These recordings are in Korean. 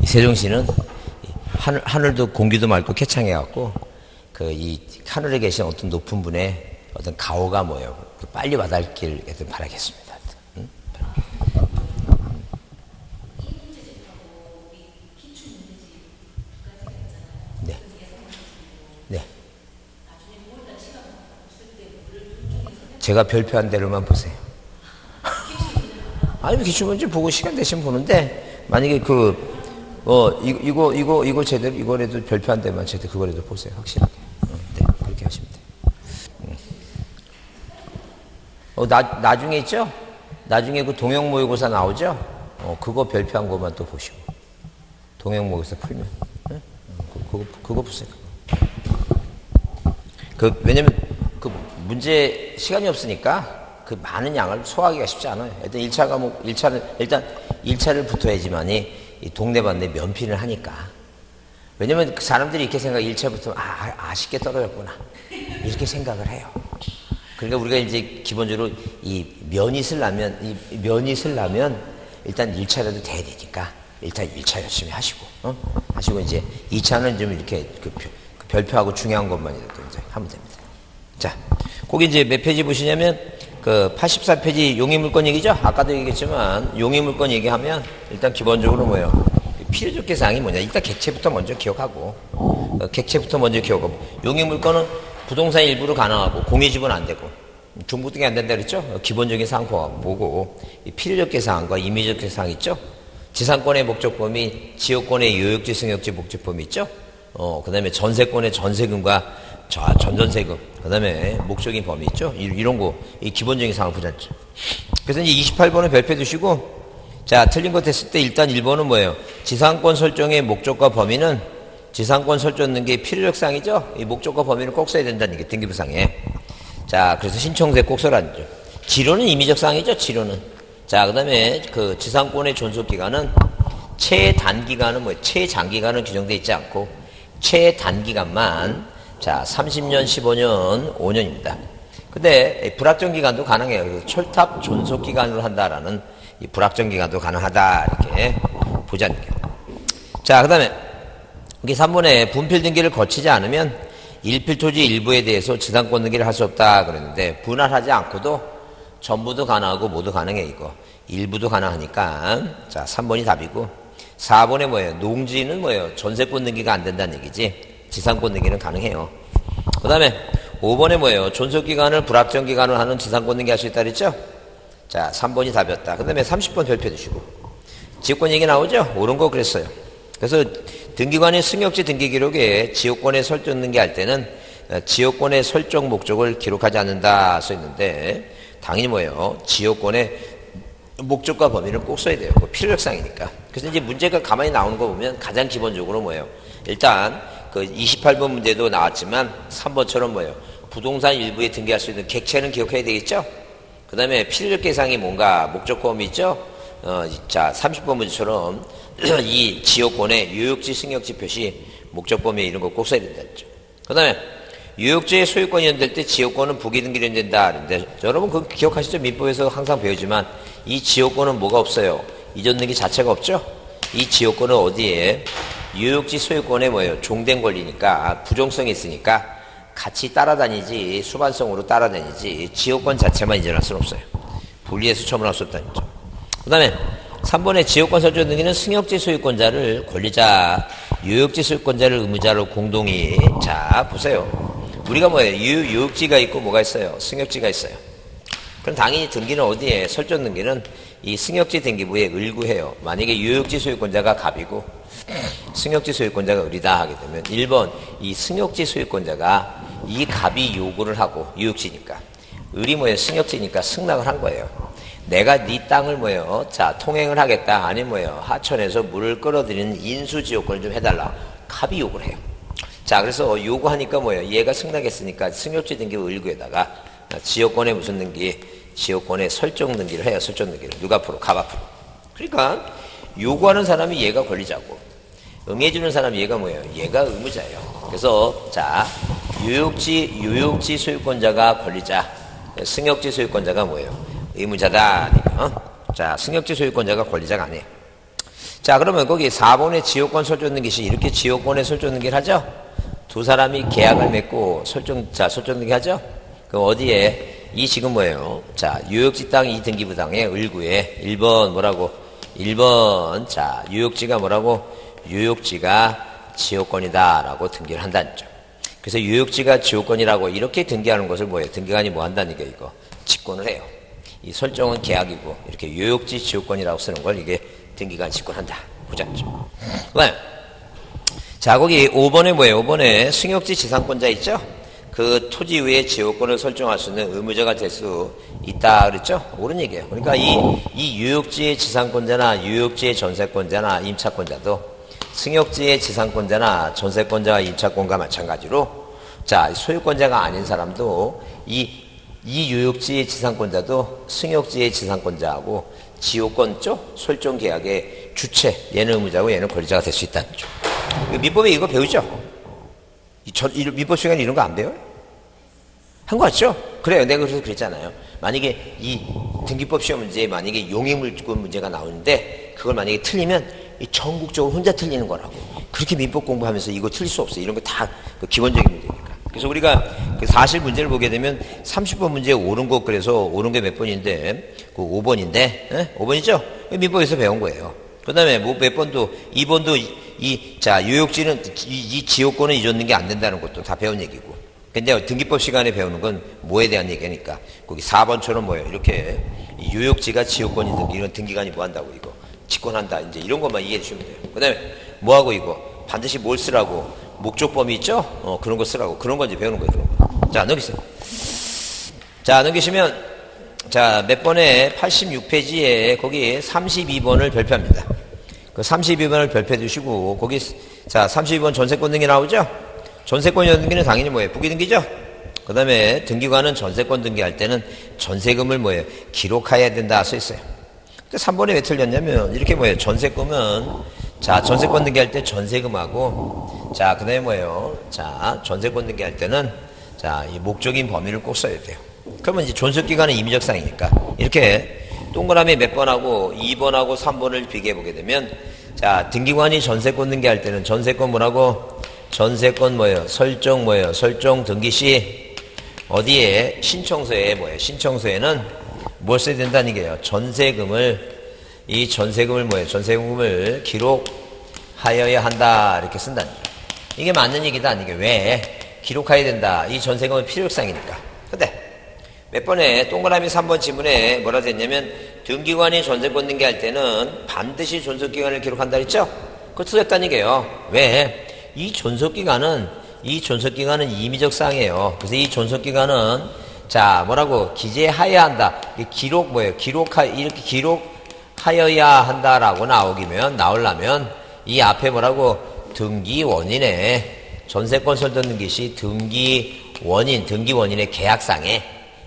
세종시는 하늘도 공기도 맑고 쾌창해갖고 이 하늘에 계신 어떤 높은 분의 어떤 가호가 뭐예요? 빨리 와닿길 바라겠습니다. 응? 네. 네. 제가 별표한 대로만 보세요. 아니, 기출문제 보고 시간 되시면 보는데, 만약에 이거 제대로, 이거라도 별표한 데만 제대로 그거라도 보세요. 확실하게. 네, 그렇게 하시면 돼요. 나중에 있죠? 나중에 그 동형 모의고사 나오죠? 그거 별표한 것만 또 보시고. 동형 모의고사 풀면. 네? 그거 보세요. 왜냐면, 문제 시간이 없으니까, 많은 양을 소화하기가 쉽지 않아요. 일단 1차 과목, 일단 1차를 붙어야지만이 이 동네반네 면피를 하니까. 왜냐면 사람들이 이렇게 생각해. 1차부터, 아쉽게 떨어졌구나. 이렇게 생각을 해요. 그러니까 우리가 이제 기본적으로 이 면이 쓰려면 일단 1차라도 돼야 되니까 일단 1차 열심히 하시고, 하시고 이제 2차는 좀 이렇게 별표하고 중요한 것만이라도 이제 하면 됩니다. 자, 거기 이제 몇 페이지 보시냐면 84페이지 용의물권 얘기죠? 아까도 얘기했지만 용의물권 얘기하면 일단 기본적으로 뭐예요? 필요적 사항이 뭐냐? 일단 객체부터 먼저 기억하고 용의물권은 부동산 일부로 가능하고 공유지분 안 되고 중복 등이 안 된다 그랬죠? 기본적인 사항 보고 필요적 사항과 임의적 사항 있죠? 지상권의 목적 범위, 지역권의 요역지 승역지 목적 범위 있죠? 그 다음에 전세권의 전세금과 전전세금, 그 다음에 목적인 범위 있죠? 이런 거, 이 기본적인 사항을 보셨죠. 그래서 이제 28번은 별표 두시고, 자, 틀린 거 됐을 때 일단 1번은 뭐예요? 지상권 설정의 목적과 범위는 지상권 설정하는 게 필요적 사항이죠? 이 목적과 범위를 꼭 써야 된다는 게 등기부상에. 자, 그래서 신청서에 꼭 써라죠. 지료는 임의적 사항이죠, 지료는. 자, 그 다음에 지상권의 존속기간은 최단기간은 뭐예요? 최장기간은 규정되어 있지 않고, 최단기간만 자, 30년, 15년, 5년입니다. 근데 불확정 기간도 가능해요. 철탑 존속 기간으로 한다라는 이 불확정 기간도 가능하다 이렇게 보자는 거예요. 자, 그다음에 여기 3번에 분필 등기를 거치지 않으면 일필 토지 일부에 대해서 지상권 등기를 할 수 없다 그랬는데 분할하지 않고도 전부도 가능하고 모두 가능해 이거. 일부도 가능하니까 자, 3번이 답이고 4번에 뭐예요? 농지는 뭐예요? 전세권 등기가 안 된다는 얘기지. 지상권 등기는 가능해요. 그 다음에 5번에 뭐예요? 존속기간을 불확정 기간으로 하는 지상권 등기 할 수 있다 그랬죠? 자, 3번이 답이었다. 그 다음에 30번 별표 주시고 지역권 얘기 나오죠? 옳은 거 그랬어요. 그래서 등기관의 승역지 등기 기록에 지역권의 설정 등기할 때는 지역권의 설정 목적을 기록하지 않는다 써있는데 당연히 뭐예요? 지역권의 목적과 범위를 꼭 써야 돼요. 필요적 사항이니까. 그래서 이제 문제가 가만히 나오는 거 보면 가장 기본적으로 뭐예요? 일단 28번 문제도 나왔지만 3번처럼 뭐예요? 부동산 일부에 등기할 수 있는 객체는 기억해야 되겠죠? 그 다음에 필요적 계상이 뭔가 목적과 범위 있죠? 자, 30번 문제처럼 이 지역권의 요역지 승역지 표시 목적 범위 이런 거 꼭 써야 된다 했죠. 그 다음에 요역지의 소유권이 연될 때 지역권은 부기 등기로 연된다. 그런데 여러분 그거 기억하시죠? 민법에서 항상 배우지만 이 지역권은 뭐가 없어요? 이전 등기 자체가 없죠? 이 지역권은 어디에? 요역지 소유권에 뭐예요? 종된 권리니까 부종성이 있으니까 같이 따라다니지 수반성으로 따라다니지 지역권 자체만 이전할 수는 없어요. 분리해서 처분할 수 없다는 거죠. 그 다음에 3번에 지역권 설정 등기는 승역지 소유권자를 권리자, 요역지 소유권자를 의무자로 공동이. 자, 보세요. 우리가 뭐예요? 요역지가 있고 뭐가 있어요? 승역지가 있어요. 그럼 당연히 등기는 어디에? 설정 등기는 이 승역지 등기부에 을구해요. 만약에 요역지 소유권자가 갑이고 승역지 소유권자가 을이다 하게 되면 1번 이 승역지 소유권자가 이 갑이 요구를 하고 요역지니까 을이 뭐예요? 승역지니까 승낙을 한 거예요. 내가 네 땅을 뭐예요? 자, 통행을 하겠다. 아니 뭐예요? 하천에서 물을 끌어들이는 인수지역권을 좀 해달라. 갑이 요구를 해요. 자, 그래서 요구하니까 뭐예요? 얘가 승낙했으니까 승역지 등기부 을구에다가 지역권의 무슨 등기? 지역권의 설정 등기를 해요. 설정 등기를. 누가 앞으로? 갑 앞으로. 그러니까 요구하는 사람이 얘가 권리자고 응해주는 사람이 얘가 뭐예요? 얘가 의무자예요. 그래서 자, 요역지 소유권자가 권리자, 승역지 소유권자가 뭐예요? 의무자다. 자, 승역지 소유권자가 권리자가 아니에요. 자, 그러면 거기 4번에 지역권 설정는 것이 이렇게 지역권에 설정는 게 하죠? 두 사람이 계약을 맺고 설정는 게 하죠? 그럼 어디에? 이 지금 뭐예요? 자, 유역지 땅 이등기부당의 을구에 1번 뭐라고? 1번, 자, 유역지가 뭐라고? 유역지가 지역권이다라고 등기를 한다는 점. 그래서 유역지가 지역권이라고 이렇게 등기하는 것을 뭐예요? 등기관이 뭐 한다는 게 이거? 직권을 해요. 이 설정은 계약이고 이렇게 유역지 지역권이라고 쓰는 걸 이게 등기관이 직권한다. 보자죠. 그다음 자, 거기 5번에 뭐예요? 5번에 승역지 지상권자 있죠? 그 토지 위에 지역권을 설정할 수 있는 의무자가 될 수 있다 그랬죠? 옳은 얘기예요. 그러니까 이 유역지의 지상권자나 유역지의 전세권자나 임차권자도 승역지의 지상권자나 전세권자와 임차권과 마찬가지로 자, 소유권자가 아닌 사람도 이 유역지의 지상권자도 승역지의 지상권자하고 지역권 쪽 설정 계약의 주체, 얘는 의무자고 얘는 권리자가 될 수 있다는 점. 민법에 이거 배우죠? 민법 시간에 이런 거 안 배워요? 한 거 같죠? 그래요. 내가 그래서 그랬잖아요. 만약에 이 등기법 시험 문제에 만약에 용의물권 문제가 나오는데 그걸 만약에 틀리면 이 전국적으로 혼자 틀리는 거라고. 그렇게 민법 공부하면서 이거 틀릴 수 없어요. 이런 거 다 기본적인 문제니까. 그래서 우리가 그 사실 문제를 보게 되면 30번 문제에 옳은 것 그래서 옳은 게 몇 번인데 그 5번인데 5번이죠? 민법에서 배운 거예요. 그 다음에 뭐 몇 번도 2번도 자, 유역지는 이 지역권을 잊었는 게 안 된다는 것도 다 배운 얘기고. 근데 등기법 시간에 배우는 건 뭐에 대한 얘기니까. 거기 4번처럼 뭐예요? 이렇게 유역지가 지역권이든 이런 등기관이 뭐 한다고 이거. 직권한다. 이제 이런 것만 이해해 주시면 돼요. 그 다음에 뭐 하고 이거. 반드시 뭘 쓰라고. 목적범위 있죠? 그런 거 쓰라고. 그런 거 이제 배우는 거예요. 그런 거. 자, 넘기세요. 자, 넘기시면 자, 몇 번에 86페이지에 거기 32번을 별표합니다. 그 32번을 별표해 두시고 거기 자 32번 전세권 등기 나오죠? 전세권 등기는 당연히 뭐예요? 부기등기죠? 그 다음에 등기관은 전세권 등기할 때는 전세금을 뭐예요? 기록해야 된다 써 있어요. 근데 3번에 왜 틀렸냐면 이렇게 뭐예요? 전세금은 자 전세권 등기할 때 전세금하고 자 그 다음에 뭐예요? 자 전세권 등기할 때는 자 이 목적인 범위를 꼭 써야 돼요. 그러면 이제 존속기간은 임의적상이니까 이렇게 동그라미 몇 번하고 2번하고 3번을 비교해 보게 되면 자 등기관이 전세권 등기할 때는 전세권 뭐라고? 전세권 뭐예요? 설정 뭐예요? 설정 등기 시 어디에? 신청서에 뭐예요? 신청서에는 뭘 써야 된다는 얘기예요? 전세금을 이 전세금을 뭐예요? 전세금을 기록하여야 한다 이렇게 쓴다는 얘기예요. 이게 맞는 얘기다 아니게 왜? 기록해야 된다. 이 전세금은 필요성이니까. 근데 몇 번에 동그라미 3번 지문에 뭐라 됐냐면 등기관이 전세권 등기할 때는 반드시 존속기간을 기록한다 그랬죠? 그거 틀렸다는 얘기예요. 왜? 이 존속기간은 임의적 사항이에요. 그래서 이 존속기간은 자 뭐라고 기재하여야 한다. 기록 뭐예요? 이렇게 기록하여야 한다라고 나오려면 이 앞에 뭐라고? 등기 원인에 전세권 설정 등기 시 등기 원인의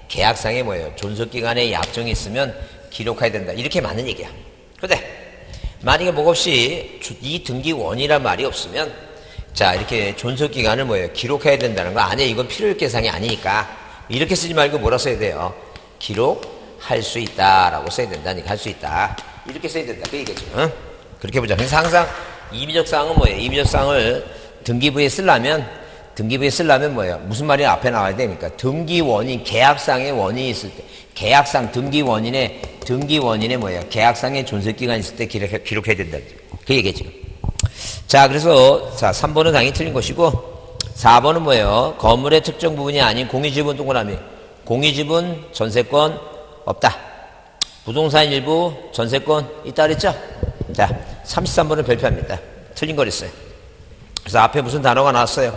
계약상에 뭐예요? 존속기간에 약정이 있으면 기록해야 된다. 이렇게 맞는 얘기야. 근데 만약에 뭐가 없이 이 등기원이란 말이 없으면 자 이렇게 존속기간을 뭐예요? 기록해야 된다는 거 아니에요. 이건 필요일계상이 아니니까 이렇게 쓰지 말고 뭐라 써야 돼요? 기록할 수 있다라고 써야 된다니까. 할 수 있다. 이렇게 써야 된다. 그 얘기죠. 응? 그렇게 보자. 그래서 항상 임의적 사항은 뭐예요? 임의적 사항을 등기부에 쓰려면 뭐예요? 무슨 말이 앞에 나와야 되니까. 등기 원인, 계약상의 원인이 있을 때, 계약상, 등기 원인에 뭐예요? 계약상의 존속기간이 있을 때 기록해야 된다. 그 얘기죠. 자, 그래서, 자, 3번은 당연히 틀린 것이고, 4번은 뭐예요? 건물의 특정 부분이 아닌 공유지분 동그라미. 공유지분, 전세권, 없다. 부동산 일부, 전세권, 있다 그랬죠? 자, 33번을 별표합니다. 틀린 거랬어요. 그래서 앞에 무슨 단어가 나왔어요?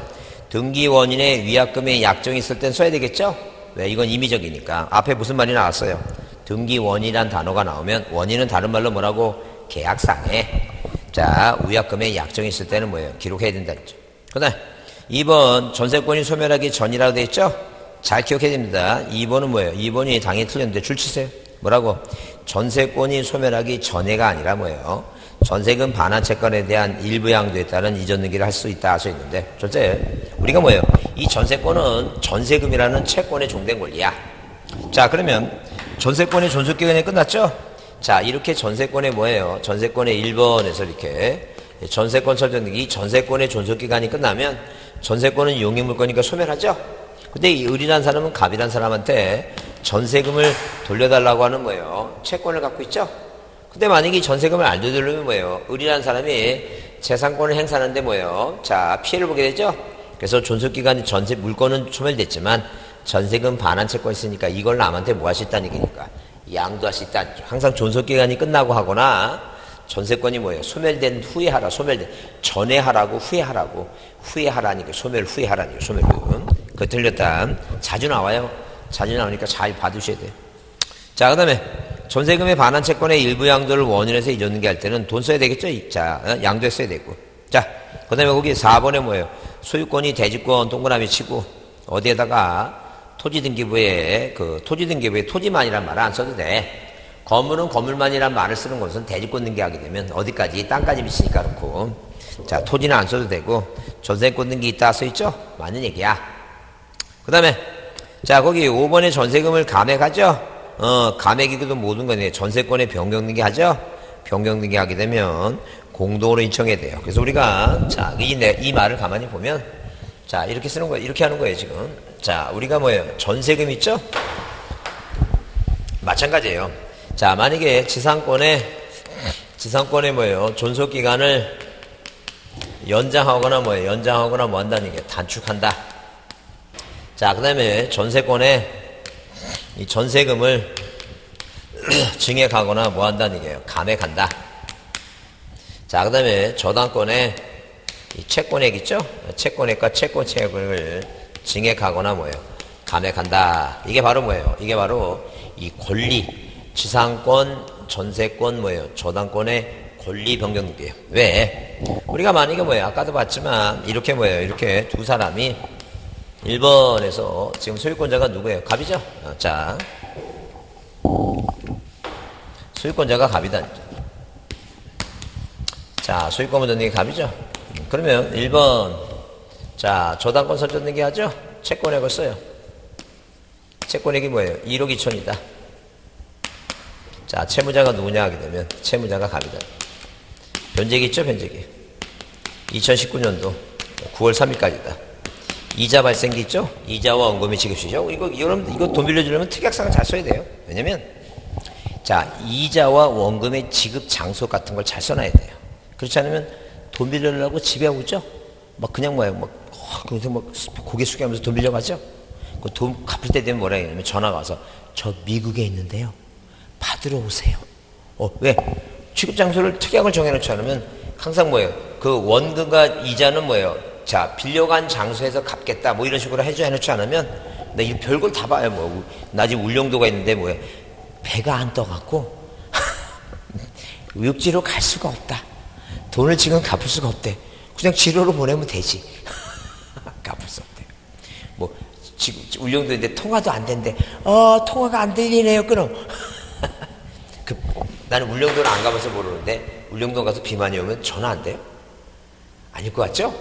등기 원인의 위약금의 약정이 있을 땐 써야 되겠죠? 왜? 이건 임의적이니까. 앞에 무슨 말이 나왔어요? 등기 원인이란 단어가 나오면 원인은 다른 말로 뭐라고? 계약상에 자 위약금의 약정이 있을 때는 뭐예요? 기록해야 된다 했죠. 그 다음 2번 전세권이 소멸하기 전이라고 돼 있죠? 잘 기억해야 됩니다. 2번은 뭐예요? 2번이 당연히 틀렸는데 줄 치세요. 뭐라고? 전세권이 소멸하기 전에가 아니라 뭐예요? 전세금 반환 채권에 대한 일부 양도에 따른 이전 등기를 할 수 있다 하셔 있는데 첫째 우리가 뭐예요? 이 전세권은 전세금이라는 채권에 종된 권리야. 자 그러면 전세권의 존속기간이 끝났죠? 자, 이렇게 전세권의 뭐예요? 전세권의 1번에서 이렇게 전세권 설정되기, 전세권의 존속기간이 끝나면 전세권은 용익물권이니까 소멸하죠? 근데 이 을이란 사람은 갑이란 사람한테 전세금을 돌려달라고 하는 뭐예요? 채권을 갖고 있죠? 근데 만약에 이 전세금을 안 되돌리면 뭐예요? 을이란 사람이 재산권을 행사하는데 뭐예요? 자, 피해를 보게 되죠? 그래서 존속기간이 전세 물건은 소멸됐지만 전세금 반환 채권이 있으니까 이걸 남한테 뭐 할 수 있다는 얘기니까 양도할 수 있다는 거죠. 항상 존속기간이 끝나고 하거나 전세권이 뭐예요? 소멸된 후에 하라. 소멸된 전에 하라고 후에 하라고. 후에 하라니까 소멸 후에 하라니까 소멸금. 그거 틀렸다. 자주 나와요. 자주 나오니까 잘 봐두셔야 돼요. 자, 그 다음에 전세금의 반환 채권의 일부 양도를 원인에서 잊었는 게 할 때는 돈 써야 되겠죠? 자, 양도했어야 되고. 자, 그 다음에 거기 4번에 뭐예요? 소유권이 대지권 동그라미 치고 어디에다가 토지등기부에 토지등기부에 토지만이란 말을 안 써도 돼. 건물은 건물만이란 말을 쓰는 것은 대지권 등기하게 되면 어디까지? 땅까지 미치니까 그렇고. 자, 토지는 안 써도 되고 전세권 등기 있다 써있죠? 맞는 얘기야. 그 다음에 자, 거기 5번에 전세금을 감액하죠? 감액이고도 모든 거네. 전세권에 변경 등기하죠? 변경 등기하게 되면 공동으로 인정해야 돼요. 그래서 우리가 자, 이 말을 가만히 보면 자, 이렇게 쓰는 거예요. 이렇게 하는 거예요, 지금. 자, 우리가 뭐예요? 전세금 있죠? 마찬가지예요. 자, 만약에 지상권에 뭐예요? 존속기간을 연장하거나 뭐예요? 연장하거나 뭐 한다는 게 단축한다. 자, 그 다음에 전세권에 이 전세금을 증액하거나 뭐 한다는 얘기예요? 감액한다. 자, 그 다음에 저당권에 이 채권액 있죠? 채권액과 채권채액을 증액하거나 뭐예요? 감액한다. 이게 바로 뭐예요? 이게 바로 이 권리, 지상권, 전세권 뭐예요? 저당권의 권리 변경 등기예요. 왜? 우리가 만약에 뭐예요? 아까도 봤지만 이렇게 뭐예요? 이렇게 두 사람이 1번에서 지금 소유권자가 누구예요? 갑이죠? 자, 소유권자가 갑이다. 자, 소유권 변경등기 갑이죠? 그러면 1번 자, 저당권 설정 등기 하죠? 채권액을 써요. 채권액이 뭐예요? 1억 2천이다. 자, 채무자가 누구냐 하게 되면 채무자가 갑이다. 변제기 있죠? 변제기. 2019년도 9월 3일까지다. 이자 발생기 있죠? 이자와 원금이 지급시죠? 이거 돈 빌려주려면 특약상을 잘 써야 돼요. 왜냐면 자, 이자와 원금의 지급 장소 같은 걸 잘 써놔야 돼요. 그렇지 않으면 돈 빌려주려고 집에 오죠? 막 그냥 뭐예요? 그래서 막 고개 숙여가면서 돈 빌려가죠? 그 돈 갚을 때 되면 뭐라 해냐면 전화가 와서 저 미국에 있는데요. 받으러 오세요. 왜? 취급 장소를 특약을 정해놓지 않으면 항상 뭐예요? 그 원금과 이자는 뭐예요? 자, 빌려간 장소에서 갚겠다. 뭐 이런 식으로 해놓지 않으면 나 이 별걸 다 봐요. 뭐 나 지금 울릉도가 있는데 뭐예요? 배가 안 떠갖고 육지로 갈 수가 없다. 돈을 지금 갚을 수가 없대. 그냥 지로로 보내면 되지. 갚을 수 없대. 뭐 지금 울릉도인데 통화도 안 된대. 통화가 안 들리네요. 그럼 나는 울릉도를 안 가봐서 모르는데 울릉도 가서 비만이 오면 전화 안 돼요? 아닐 것 같죠?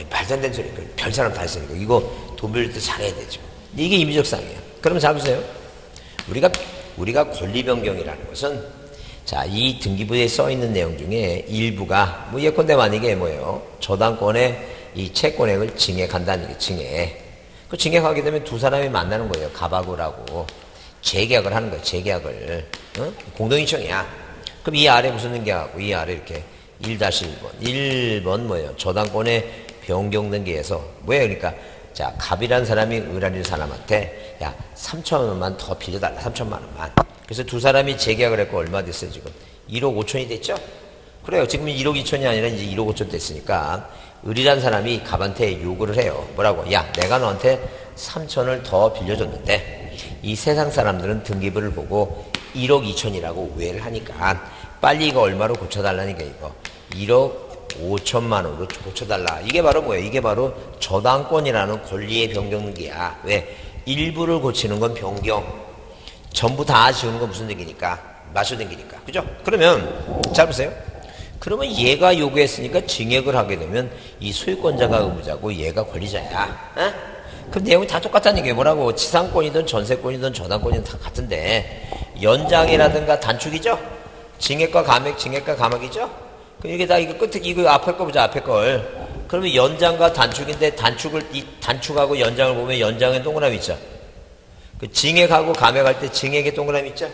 말도 안 되는 소리니까. 별 사람 다 했으니까. 이거 돈 빌릴 때 잘해야 되죠. 이게 임의적상이에요. 그러면 잘 보세요. 우리가 권리 변경이라는 것은 자, 이 등기부에 써 있는 내용 중에 일부가 뭐 예컨대 만약에 뭐예요? 저당권의 이 채권액을 증액한다는 게 증액. 그 증액하게 되면 두 사람이 만나는 거예요. 갑하고라고 재계약을 하는 거예요. 재계약을. 공동인청이야. 그럼 이 아래 무슨 등기하고 이 아래 이렇게 1-1번. 1번 뭐예요? 저당권의 변경 등기에서 뭐예요? 그러니까 자, 갑이라는 사람이 을이라는 사람한테 야, 3천만 원만 더 빌려달라. 3천만 원만. 그래서 두 사람이 재계약을 했고 얼마 됐어요, 지금? 1억 5천이 됐죠? 그래요. 지금 1억 2천이 아니라 이제 1억 5천 됐으니까 을이라는 사람이 갑한테 요구를 해요. 뭐라고? 야, 내가 너한테 3천을 더 빌려줬는데 이 세상 사람들은 등기부를 보고 1억 2천이라고 오해를 하니까 빨리 이거 얼마로 고쳐달라니까 이거 1억 5천만 원으로 고쳐달라. 이게 바로 뭐예요? 이게 바로 저당권이라는 권리의 변경 등기야. 왜? 일부를 고치는 건 변경. 전부 다 지우는 건 무슨 등기니까? 마수 등기니까. 그죠? 그러면 잘 보세요. 그러면 얘가 요구했으니까 증액을 하게 되면 이 소유권자가 의무자고 얘가 권리자야. 그럼 내용이 다 똑같다는 얘기예요. 뭐라고? 지상권이든 전세권이든 저당권이든 다 같은데 연장이라든가 단축이죠? 증액과 감액, 증액과 감액이죠? 이게 다 이거 끝에 이거 앞에 거 보자, 앞에 걸. 그러면 연장과 단축인데 이 단축하고 연장을 보면 연장에 동그라미 있죠? 그 증액하고 감액할 때 증액에 동그라미 있죠?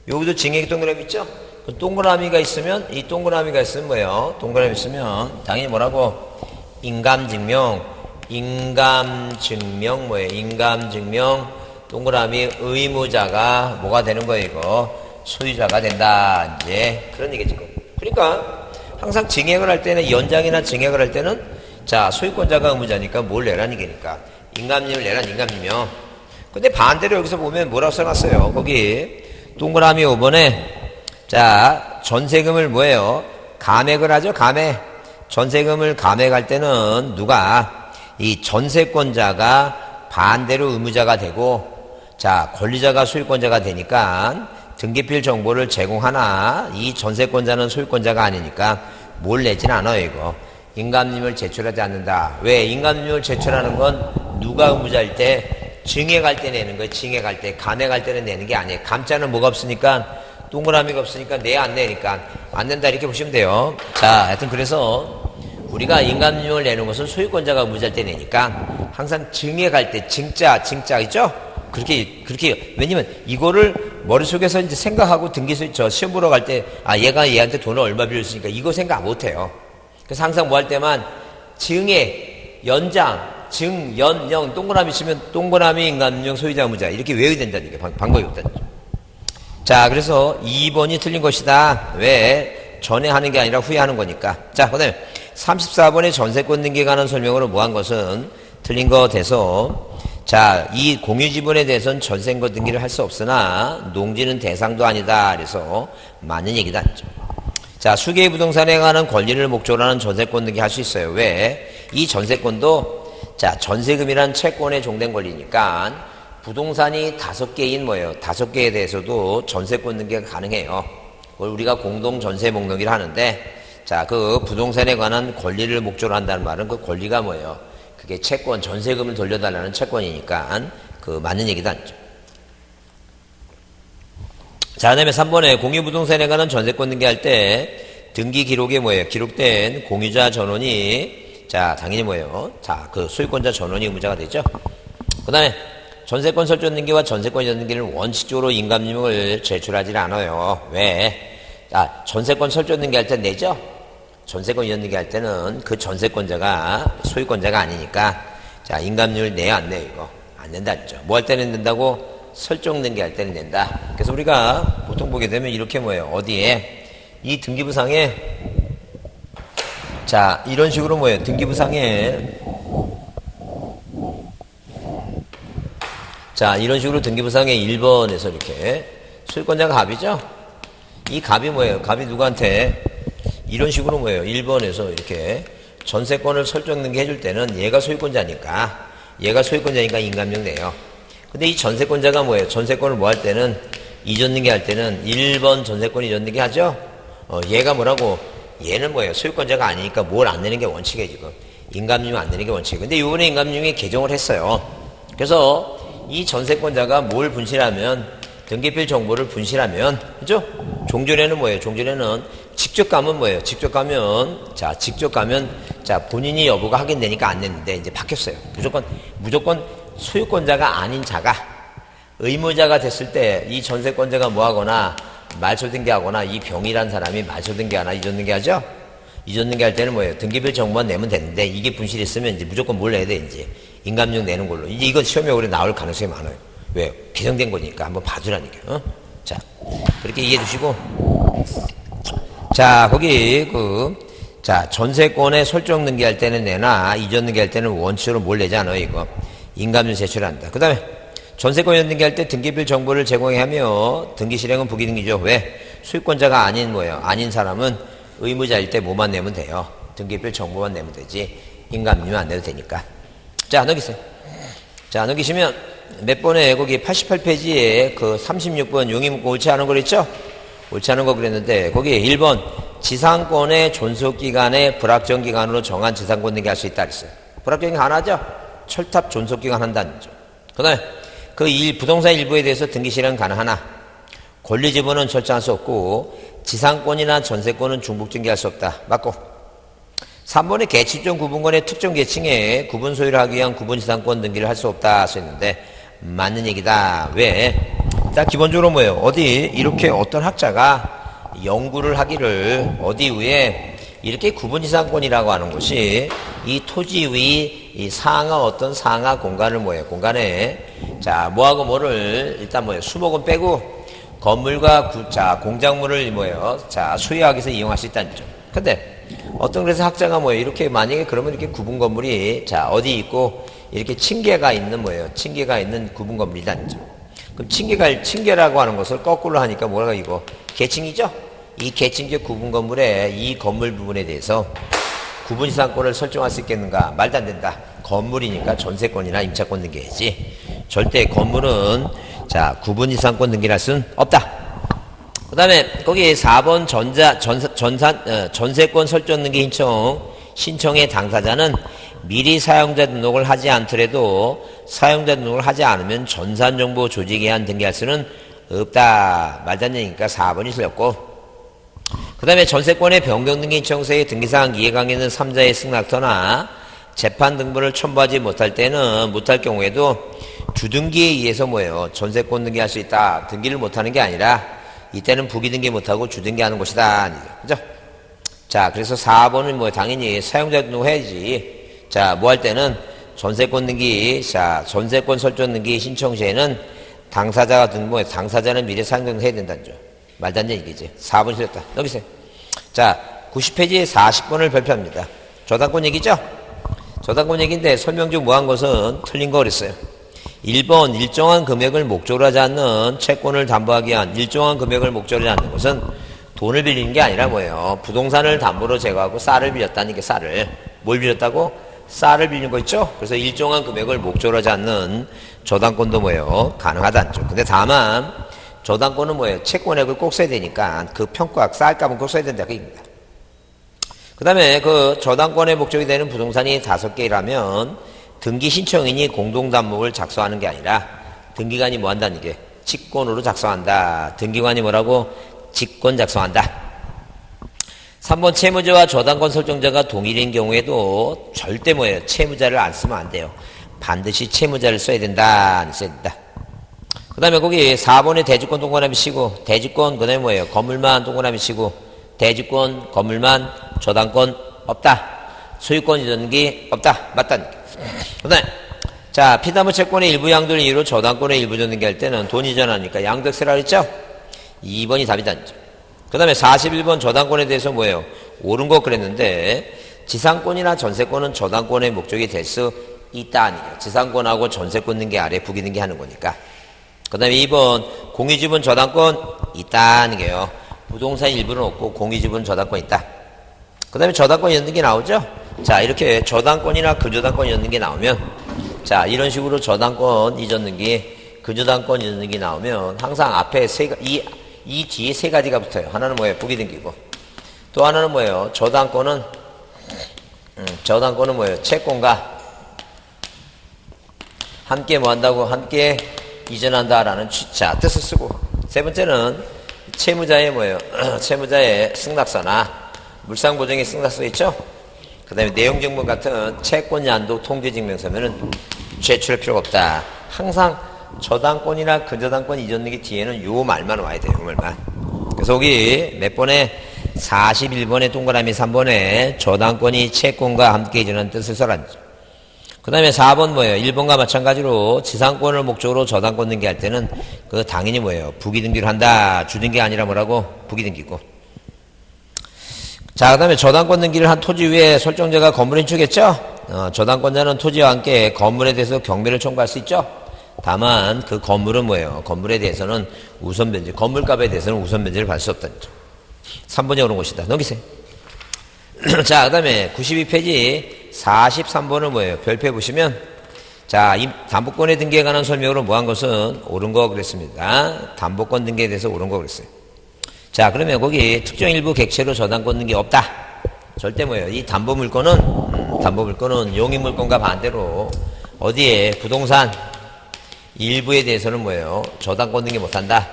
여기도 증액에 동그라미 있죠? 그 동그라미가 있으면, 이 동그라미가 있으면 뭐예요? 동그라미 있으면 당연히 뭐라고? 인감증명 뭐예요? 인감증명 동그라미 의무자가 뭐가 되는 거예요, 이거? 소유자가 된다. 이제 그런 얘기지. 그러니까 항상 증액을 할 때는 연장이나 증액을 할 때는 자, 소유권자가 의무자니까 뭘 내라는 얘기니까 인감님을 내란 인감님이요. 근데 반대로 여기서 보면 뭐라고 써놨어요? 거기 동그라미 5번에 자, 전세금을 뭐예요? 감액을 하죠, 감액. 전세금을 감액할 때는 누가 이 전세권자가 반대로 의무자가 되고 자, 권리자가 소유권자가 되니까 등기필 정보를 제공하나 이 전세권자는 소유권자가 아니니까 뭘 내진 않아요, 이거. 인감님을 제출하지 않는다. 왜? 인감님을 제출하는 건 누가 의무자일 때 증액할 때 내는 거예요. 증액할 때. 감액할 때는 내는 게 아니에요. 감자는 뭐가 없으니까 동그라미가 없으니까 내 안 내니까 안 낸다 이렇게 보시면 돼요. 자, 하여튼 그래서 우리가 인감님을 내는 것은 소유권자가 의무자일 때 내니까 항상 증액할 때 증자 있죠? 그렇게 왜냐면 이거를 머릿속에서 이제 생각하고 시험 보러 갈 때 얘가 얘한테 돈을 얼마 빌렸으니까 이거 생각 못 해요. 그래서 항상 뭐 할 때만 증액, 연장, 증, 연, 영 동그라미 치면 동그라미 인감용 소유자 의무자 이렇게 외워야 된다는 게 방법이 없다는 거죠. 자, 그래서 2번이 틀린 것이다. 왜? 전에 하는 게 아니라 후에 하는 거니까. 자, 그 다음에 34번의 전세권 등기에 관한 설명으로 뭐 한 것은 틀린 거 돼서 자, 이 공유지분에 대해서는 전세권 등기를 할 수 없으나 농지는 대상도 아니다. 그래서 맞는 얘기다. 자, 수개의 부동산에 관한 권리를 목적으로 하는 전세권 등기 할 수 있어요. 왜? 이 전세권도 자, 전세금이란 채권에 종된 권리니까 부동산이 5개인 뭐예요? 5개에 대해서도 전세권 등기가 가능해요. 그걸 우리가 공동 전세 목록이라 하는데 자, 그 부동산에 관한 권리를 목적으로 한다는 말은 그 권리가 뭐예요? 그게 채권, 전세금을 돌려달라는 채권이니까 그 맞는 얘기도 아니죠. 자, 그 다음에 3번에 공유부동산에 관한 전세권 등기할 때 등기 기록에 뭐예요? 기록된 공유자 전원이 자, 당연히 뭐예요? 자, 그 소유권자 전원이 의무자가 되죠. 그 다음에 전세권 설정 등기와 전세권 이전 등기를 원칙적으로 인감님을 제출하지 않아요. 왜? 자, 전세권 설정 등기할 때 내죠? 전세권 이전 등기할 때는 그 전세권자가 소유권자가 아니니까 자, 인감률 내야 안 내? 이거 안 낸다 했죠. 뭐 할 때는 낸다고? 설정 등기할 때는 낸다. 그래서 우리가 보통 보게 되면 이렇게 뭐예요? 어디에? 이 등기부상에 자, 이런 식으로 뭐예요? 등기부상에 자, 이런 식으로 등기부상에 1번에서 이렇게 소유권자가 갑이죠? 이 갑이 뭐예요? 갑이 누구한테? 이런 식으로 뭐예요? 1번에서 이렇게 전세권을 설정 등기 해줄 때는 얘가 소유권자니까 인감명 내요. 근데 이 전세권자가 뭐예요? 전세권을 뭐 할 때는 이전 등기 할 때는 1번 전세권 이전 등기 하죠? 얘가 뭐라고? 얘는 뭐예요? 소유권자가 아니니까 뭘 안 내는 게 원칙이에요, 지금. 인감명 안 내는 게 원칙이에요. 근데 이번에 인감명이 개정을 했어요. 그래서 이 전세권자가 뭘 분실하면 등기필 정보를 분실하면 그죠? 종전에는 뭐예요? 종전에는 직접 가면 뭐예요? 직접 가면 자 본인이 여부가 확인되니까 안 냈는데 이제 바뀌었어요. 무조건 소유권자가 아닌 자가 의무자가 됐을 때 이 전세권자가 뭐 하거나 말소 등기하거나 이 병이란 사람이 말소 등기하나 이전 등기하죠? 이전 등기할 때는 뭐예요? 등기필 정보만 내면 되는데 이게 분실했으면 이제 무조건 뭘 내야 돼? 이제 인감령 내는 걸로. 이제 이건 시험에 오래 나올 가능성이 많아요. 왜요? 개정된 거니까 한번 봐주라니까요. 자, 그렇게 이해해 주시고. 자, 거기 자, 전세권에 설정 등기할 때는 내나 이전 등기할 때는 원칙으로 뭘 내지 않아요, 이거. 인감령 제출한다. 그 다음에 전세권 이전 등기할 때 등기필 정보를 제공해야 하며 등기 실행은 부기등기죠. 왜? 소유권자가 아닌 뭐예요? 아닌 사람은 의무자일 때 뭐만 내면 돼요? 등기필 정보만 내면 되지. 인감령 안 내도 되니까. 자, 넘기세요. 자, 넘기시면 몇 번에 거기 88페이지에 그 36번 용의문구 옳지 않은 거 있죠? 옳지 않은 거 그랬는데 거기에 1번 지상권의 존속기간에 불확정기간으로 정한 지상권 등기할 수 있다 그랬어요. 불확정기간 안 하죠? 철탑 존속기간 한다는 거죠. 그 다음에 그 부동산 일부에 대해서 등기 실행 가능하나 권리지분은 설정할 수 없고 지상권이나 전세권은 중복증기할 수 없다. 맞고. 3번에 계층적 구분권의 특정 계층에 구분 소유를 하기 위한 구분지상권 등기를 할 수 없다 써있는데 맞는 얘기다. 왜? 일단 기본적으로 뭐예요? 어디 이렇게 어떤 학자가 연구를 하기를 어디 위에 이렇게 구분지상권이라고 하는 것이 이 토지 위 이 상하 어떤 상하 공간을 뭐예요? 공간에 자 뭐하고 뭐를 일단 뭐예요? 수목은 빼고 건물과 공작물을 뭐예요? 자 소유하기 위해서 이용할 수 있다는 점. 근데 어떤 그래서 학자가 뭐예요? 이렇게 만약에 그러면 이렇게 구분 건물이 자 어디 있고 이렇게 층계가 있는 뭐예요? 층계가 있는 구분 건물이라는 점. 그럼 층계라고 하는 것을 거꾸로 하니까 뭐라고 이거 계층이죠? 이 계층적 구분 건물의 이 건물 부분에 대해서 구분지상권을 설정할 수 있겠는가? 말도 안 된다. 건물이니까 전세권이나 임차권 등기해야지. 절대 건물은 자 구분지상권 등기를 할 수는 없다. 그 다음에 거기 4번 전세권 설정 등기 신청의 당사자는 미리 사용자 등록을 하지 않더라도 사용자 등록을 하지 않으면 전산정보 조직에 의한 등기할 수는 없다. 말도 안 되니까 4번이 틀렸고 그 다음에 전세권의 변경 등기 신청서의 등기사항 이해관계는 3자의 승낙서나 재판 등본을 첨부하지 못할 경우에도 주등기에 의해서 뭐예요? 전세권 등기할 수 있다. 등기를 못하는 게 아니라 이때는 부기등기 못하고 주등기하는 것이다. 그죠? 자, 그래서 4번은 뭐 당연히 사용자 등록해야지. 자, 뭐 할 때는 전세권 등기, 자, 전세권 설정 등기 신청 시에는 당사자는 미리 사용 등록해야 된다는 점. 말도 안 되는 얘기지. 4번 틀렸다. 넘기세요. 자, 90페이지에 40번을 발표합니다. 저당권 얘기죠? 저당권 얘기인데 설명 중 뭐한 것은 틀린 거 그랬어요. 1번 일정한 금액을 목적으로 하지 않는 채권을 담보하기 위한 일정한 금액을 목적으로 하지 않는 것은 돈을 빌리는 게 아니라 뭐예요? 부동산을 담보로 제거하고 쌀을 빌렸다는 게 쌀을. 뭘 빌렸다고? 쌀을 빌린 거 있죠? 그래서 일정한 금액을 목적으로 하지 않는 저당권도 뭐예요? 가능하다는 점. 근데 다만 저당권은 뭐예요? 채권액을 꼭 써야 되니까 그 평가액 쌀값은 꼭 써야 된다. 그 얘기입니다. 그 다음에 그 저당권의 목적이 되는 부동산이 5개라면 등기 신청인이 공동담목을 작성하는 게 아니라 등기관이 뭐 한다는 이게 직권으로 작성한다. 등기관이 뭐라고? 직권 작성한다. 3번 채무자와 저당권 설정자가 동일인 경우에도 절대 뭐예요? 채무자를 안 쓰면 안 돼요. 반드시 채무자를 써야 된다. 안 써야 된다. 그 다음에 거기 4번에 대주권 동그라미 치고 대주권 그 다음에 뭐예요? 건물만 동그라미 치고 대주권 건물만 저당권 없다. 소유권 이전기 없다. 맞다니까. 그 다음에 자 피담보 채권의 일부 양도를 이유로 저당권의 일부 전등기 할 때는 돈 이전하니까 양도세라 그랬죠? 2번이 답이다. 그 다음에 41번 저당권에 대해서 뭐예요? 옳은 거 그랬는데 지상권이나 전세권은 저당권의 목적이 될 수 있다 아니에요. 지상권하고 전세권 등기 아래 부기 등기 하는 거니까. 그 다음에 2번 공유지분 저당권 있다는 게요. 부동산 일부는 없고 공유지분 저당권 있다. 그 다음에 저당권 이전 등기 나오죠? 자 이렇게 저당권이나 그저당권 이전 등기 나오면 자 이런 식으로 저당권 이전 등기 그저당권 이전 등기 나오면 항상 앞에 이 뒤에 세 가지가 붙어요. 하나는 뭐예요? 부기 등기고 또 하나는 뭐예요? 저당권은 뭐예요? 채권과 함께 뭐 한다고? 함께 이전한다라는 뜻을 쓰고 세 번째는 채무자의 뭐예요? 채무자의 승낙서나 물상보증의 승낙서 있죠? 그 다음에 내용증명 같은 채권연도 통지증명서면은 제출할 필요가 없다. 항상 저당권이나 근저당권 이전 등기 뒤에는 요 말만 와야 돼요. 요 말만. 그래서 여기 몇 번에 41번에 동그라미 3번에 저당권이 채권과 함께 이전하는 뜻을 써라는 거죠. 그 다음에 4번 뭐예요? 1번과 마찬가지로 지상권을 목적으로 저당권 등기할 때는 그 당연히 뭐예요? 부기등기를 한다. 주등기가 아니라 뭐라고? 부기등기고. 자, 그 다음에 저당권 등기를 한 토지 위에 설정자가 건물인 주겠죠? 저당권자는 토지와 함께 건물에 대해서 경매를 청구할 수 있죠? 다만 그 건물은 뭐예요? 건물에 대해서는 우선 변제, 건물값에 대해서는 우선 변제를 받을 수 없다는 점. 3번이 옳은 것이다. 넘기세요. 자, 그 다음에 92페이지 43번은 뭐예요? 별표에 보시면 자, 이 담보권의 등기에 관한 설명으로 뭐한 것은 옳은 거 그랬습니다. 담보권 등기에 대해서 옳은 거 그랬어요. 자, 그러면 거기 특정 일부 객체로 저당권 등기 없다. 절대 뭐예요? 이 담보물건은 용의물건과 반대로 어디에 부동산 일부에 대해서는 뭐예요? 저당권 등기 못한다.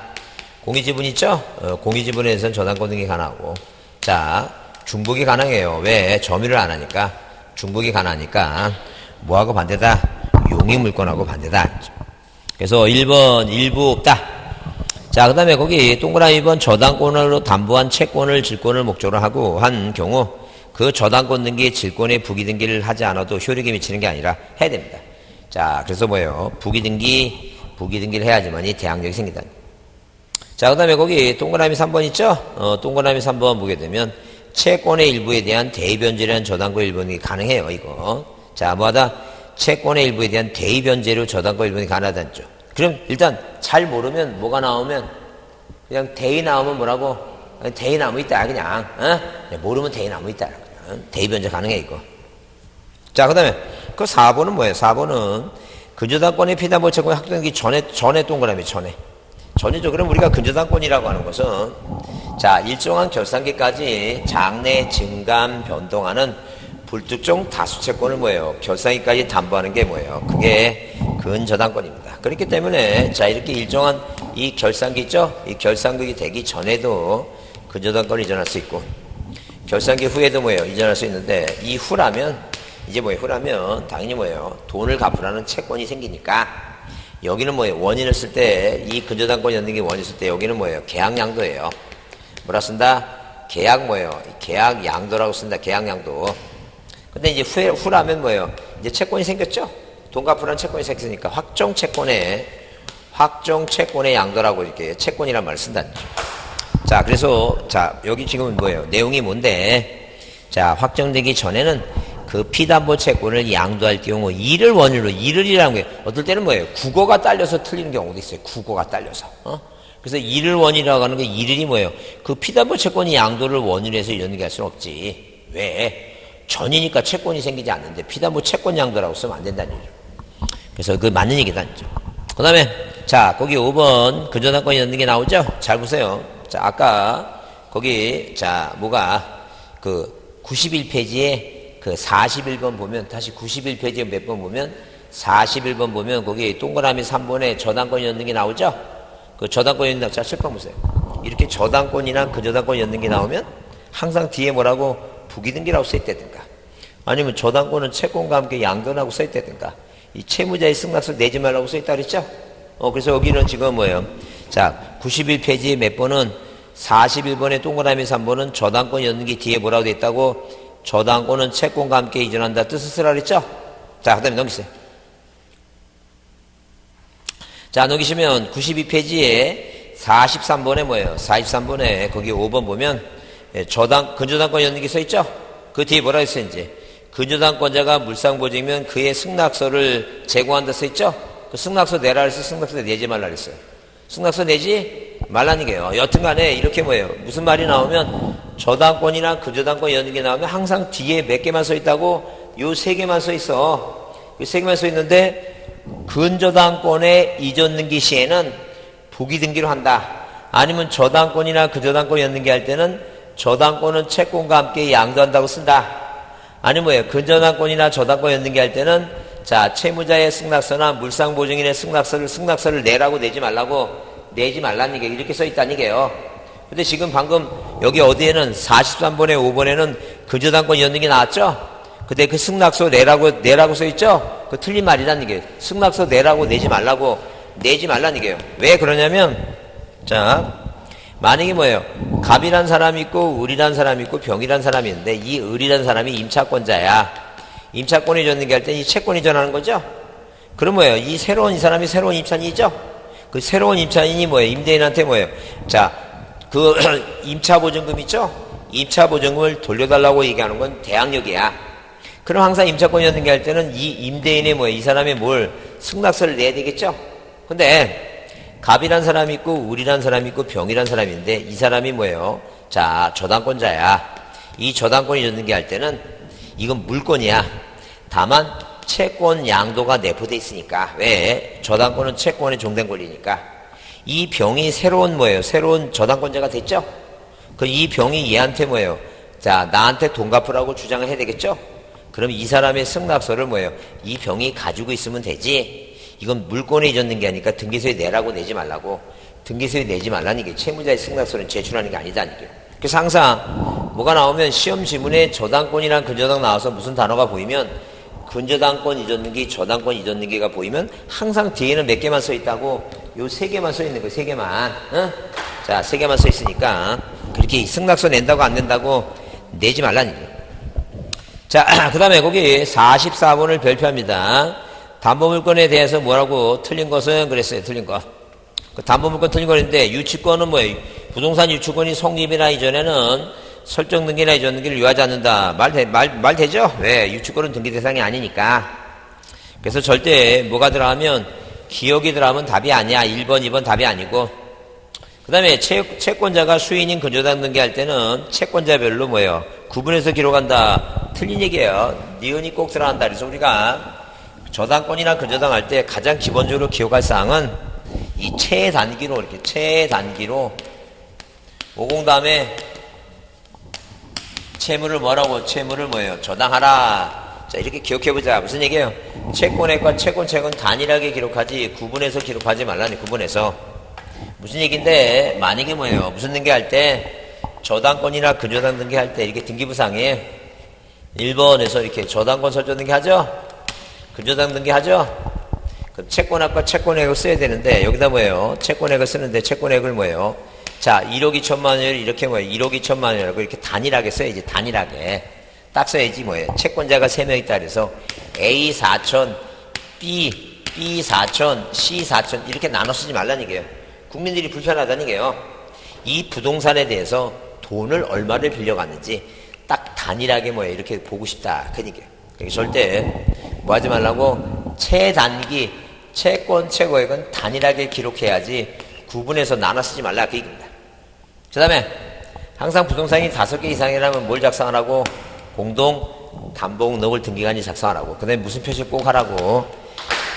공유지분 있죠? 공유지분에서는 저당권 등기 가능하고. 자, 중복이 가능해요. 왜? 점유를 안 하니까. 중복이 가능하니까. 뭐하고 반대다? 용익물권하고 반대다. 그래서 1번 일부 없다. 자, 그 다음에 거기 동그라미 2번 저당권으로 담보한 채권을 질권을 목적으로 하고 한 경우 그 저당권 등기 질권의 부기 등기를 하지 않아도 효력이 미치는 게 아니라 해야 됩니다. 자, 그래서 뭐예요? 부기 등기를 해야지만이 대항력이 생긴다. 자, 그 다음에 거기 동그라미 3번 있죠? 동그라미 3번 보게 되면 채권의 일부에 대한 대의변제라는 저당권 일본이 가능해요, 이거. 자, 뭐하다? 채권의 일부에 대한 대의변제로 저당권 일본이 가능하다는 죠. 그럼 일단 잘 모르면 뭐가 나오면 그냥 대의 나오면 뭐라고? 대의 나무 있다, 그냥. 모르면 대의 나무 있다. 대의변제 가능해, 이거. 자, 그 다음에 그 4번은 뭐예요? 4번은 근저당권의 피담보 채권이 확정되기 전에 동그라미, 전이죠. 그럼 우리가 근저당권이라고 하는 것은 자, 일정한 결산기까지 장래 증감 변동하는 불특정 다수채권을 뭐예요? 결산기까지 담보하는 게 뭐예요? 그게 근저당권입니다. 그렇기 때문에 자, 이렇게 일정한 이 결산기 있죠? 이 결산기이 되기 전에도 근저당권을 이전할 수 있고 결산기 후에도 뭐예요? 이전할 수 있는데 이 후라면 이제 뭐예요? 후라면 당연히 뭐예요? 돈을 갚으라는 채권이 생기니까 여기는 뭐예요? 원인을 쓸 때 이 근저당권 연등기 원인을 쓸 때 여기는 뭐예요? 계약양도예요. 뭐라 쓴다? 계약 뭐예요? 계약 양도라고 쓴다. 계약 양도. 근데 이제 후라면 뭐예요? 이제 채권이 생겼죠? 돈 갚으라는 채권이 생겼으니까 확정 채권의 양도라고 이렇게 채권이란 말을 쓴다는 거죠. 자, 그래서 자, 여기 지금 뭐예요? 내용이 뭔데? 자, 확정되기 전에는 그 피담보 채권을 양도할 경우 이를 원인으로 이를이라는 게 어떨 때는 뭐예요? 국어가 딸려서 틀리는 경우도 있어요. 국어가 딸려서. 그래서 이를 원인이라고 하는 게 이를이 뭐예요? 그 피담보 채권이 양도를 원인으로 해서 이런 게 할 수는 없지. 왜? 전이니까 채권이 생기지 않는데 피담보 채권 양도라고 쓰면 안 된다는 얘기죠. 그래서 그 맞는 얘기다. 그 다음에 자, 거기 5번 근저당권이 있는 게 나오죠? 잘 보세요. 자, 아까 거기 자, 뭐가 그 91페이지에 그 41번 보면 다시 91페이지에 몇 번 보면 41번 보면 거기 동그라미 3번에 저당권이 있는 게 나오죠? 그 저당권이 있는 자, 실판 보세요. 이렇게 저당권이나 근저당권이 있는 게 나오면 항상 뒤에 뭐라고 부기등기라고 써있다든가 아니면 저당권은 채권과 함께 양도라고 써있다든가 이 채무자의 승낙서 내지 말라고 써있다 그랬죠? 그래서 여기는 지금 뭐예요? 자, 91페이지에 몇 번은 41번에 동그라미 3번은 저당권이 있는 게 뒤에 뭐라고 돼 있다고 저당권은 채권과 함께 이전한다 뜻을 쓰라 그랬죠? 자, 그 다음에 넘기세요. 자, 넘기시면 92페이지에 43번에 뭐예요? 43번에 거기 5번 보면 근저당권이 있는 게 써있죠? 그 뒤에 뭐라 했어요, 이제? 근저당권자가 물상보증이면 그의 승낙서를 제공한다 써있죠? 그 승낙서 내라 그랬어요? 승낙서 내지 말라 그랬어요? 승낙서 내지 말라는 게요. 여튼 간에 이렇게 뭐예요? 무슨 말이 나오면 저당권이나 근저당권이 있는 게 나오면 항상 뒤에 몇 개만 써있다고? 요 세 개만 써있어. 요 세 개만 써있는데 근저당권의 이전 등기 시에는 부기 등기로 한다. 아니면 저당권이나 근저당권이 있는 게 할 때는 저당권은 채권과 함께 양도한다고 쓴다. 아니 뭐예요? 근저당권이나 저당권이 있는 게 할 때는 자, 채무자의 승낙서나 물상보증인의 승낙서를 내라고 내지 말라는 얘기 이렇게 써있다는 얘기예요. 근데 지금 방금 여기 어디에는 43번에 5번에는 근저당권이 있는 게 나왔죠? 근데 그 승낙서 내라고 써있죠? 그 틀린 말이라는 얘기예요. 승낙서 내라고 내지 말라는 얘기예요. 왜 그러냐면 자, 만약에 뭐예요? 갑이란 사람이 있고 을이란 사람이 있고 병이란 사람이 있는데 이 을이란 사람이 임차권자야. 임차권이 줬는 게 할 때 이 채권이 전하는 거죠? 그럼 뭐예요? 이 사람이 새로운 임차인이죠? 그 새로운 임차인이 뭐예요? 임대인한테 뭐예요? 자, 그 임차보증금 있죠? 임차보증금을 돌려달라고 얘기하는 건 대항력이야. 그럼 항상 임차권이 줬는 게 할 때는 이 임대인의 뭐예요? 이 사람이 뭘 승낙서를 내야 되겠죠? 근데 갑이란 사람이 있고 을이란 사람이 있고 병이란 사람이 있는데 이 사람이 뭐예요? 자, 저당권자야. 이 저당권이 줬는 게 할 때는 이건 물권이야. 다만 채권 양도가 내포돼 있으니까. 왜? 저당권은 채권에 종된 권리니까. 이 병이 새로운 뭐예요? 새로운 저당권자가 됐죠? 그 이 병이 얘한테 뭐예요? 자, 나한테 돈 갚으라고 주장을 해야 되겠죠? 그럼 이 사람의 승낙서를 뭐예요? 이 병이 가지고 있으면 되지. 이건 물권에 잊었는 게 아니니까 등기소에 내라고 내지 말라고. 등기소유 내지 말라는 게 채무자의 승낙서는 제출하는 게 아니다는 게. 그래서 항상 뭐가 나오면 시험 지문에 저당권이랑 근저당 나와서 무슨 단어가 보이면 근저당권 이전등기, 저당권 이전등기가 보이면 항상 뒤에는 몇 개만 써 있다고 요 세 개만 써 있는 거예요. 세 개만. 어? 자, 세 개만 써 있으니까 그렇게 승낙서 낸다고 안 낸다고 내지 말라는 얘기예요. 자, 그 다음에 거기 44번을 별표합니다. 담보물건에 대해서 뭐라고 틀린 것은 그랬어요. 틀린 거. 그 담보물건 틀린 거인데 유치권은 뭐예요? 부동산 유치권이 성립이나 이전에는 설정 등기나 이전 등기를 유하지 않는다. 말 되죠? 왜? 유치권은 등기 대상이 아니니까. 그래서 절대 뭐가 들어가면 기억이 들어가면 답이 아니야. 1번, 2번 답이 아니고. 그 다음에 채권자가 수인인 근저당 등기할 때는 채권자별로 뭐예요? 구분해서 기록한다. 틀린 얘기예요. 니은이 꼭 들어간다. 그래서 우리가 저당권이나 근저당 할 때 가장 기본적으로 기억할 사항은 이 최단기로 이렇게 최단기로 50 다음에 채무를 뭐라고? 채무를 뭐예요? 저당하라. 자, 이렇게 기억해보자. 무슨 얘기예요? 채권액과 채권책은 단일하게 기록하지 구분해서 기록하지 말라니. 구분해서. 무슨 얘기인데 만약에 뭐예요? 무슨 등기할 때 저당권이나 근저당 등기할 때 이렇게 등기부상에 1번에서 이렇게 저당권 설정 등기하죠? 근저당 등기하죠? 그럼 채권액과 채권액을 써야 되는데 여기다 뭐예요? 채권액을 쓰는데 채권액을 뭐예요? 자, 1억 2천만 원을 이렇게 뭐예요? 1억 2천만 원이라고 이렇게 단일하게 써야지. 단일하게. 딱 써야지 뭐예요? 채권자가 3명 있다 그래서 A 4천, B 4천, C 4천 이렇게 나눠 쓰지 말라는 얘기예요. 국민들이 불편하다는 얘기예요. 이 부동산에 대해서 돈을 얼마를 빌려갔는지 딱 단일하게 뭐예요? 이렇게 보고 싶다. 그 얘기예요. 그러니까 절대 뭐 하지 말라고 최단기, 채권, 최고액은 단일하게 기록해야지 구분해서 나눠 쓰지 말라. 그 얘기입니다. 그 다음에 항상 부동산이 5개 이상이라면 뭘 작성하라고? 공동 담보등록을 등기관이 작성하라고. 그 다음에 무슨 표시를 꼭 하라고?